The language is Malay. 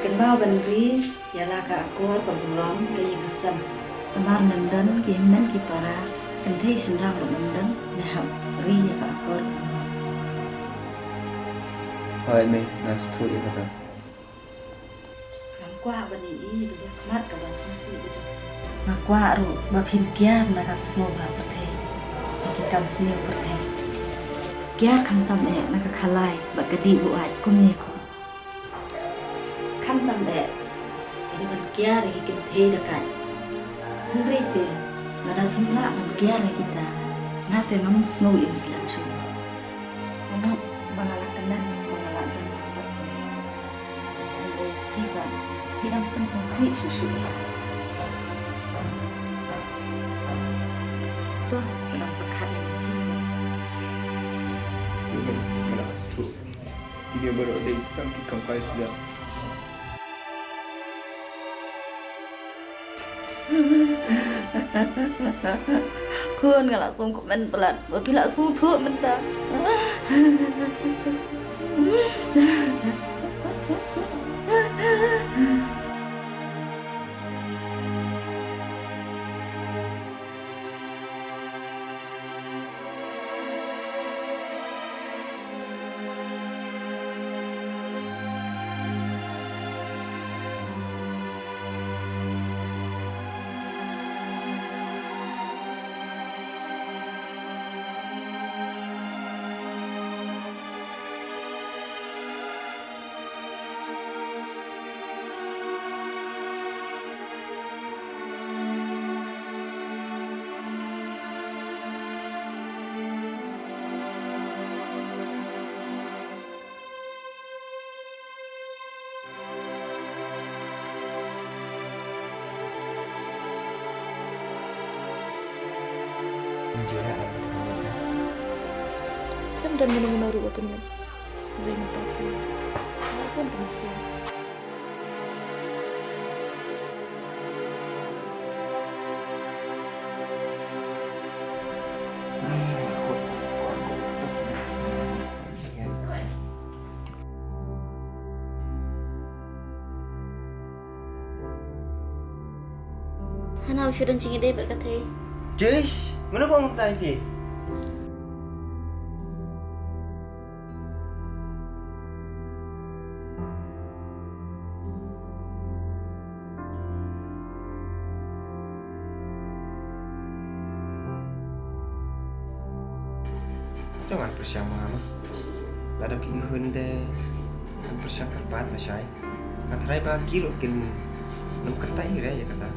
Kenapa bandri ya laka akor pemulom kayak kesem. Amar mendan kimen kipara ente senrang mendan mehab ri ya ka akor. Hai me nas tu ya kata. Kwa bani I du mat ka ban sisi du. Ma kwa ru ma phin kia na ka sno ba perthai. Ki kam sniu perthai. Kia kham tam e na ka khalai ba ka di bu ai kum ne ko. Kham tam e ri ban kia ri ki the da kai. Henry te na da phin la ban kia ri kita. Na te mam sno im slam shu. Mama bangala kanan bangala dan. Henry kiba Hidang pensasi susu. Tuh sedang pekat ini. Nas tu. Dia baru ada hitam di kangkai sudah. Kun nggak langsung komen pelan, tapi langsung tuh mentah. Kan dan benar-benar rubah dengan dari mata aku. Aku pun pensiun. Aku atas ni. Hana usuran cingit deh berkata. Jish, mana kau muntah lagi? Jangan persiang mama. Lada pergi hunde, persiang kerbat macai. Ngatrai bagi lo kin, nom ketai raya kata.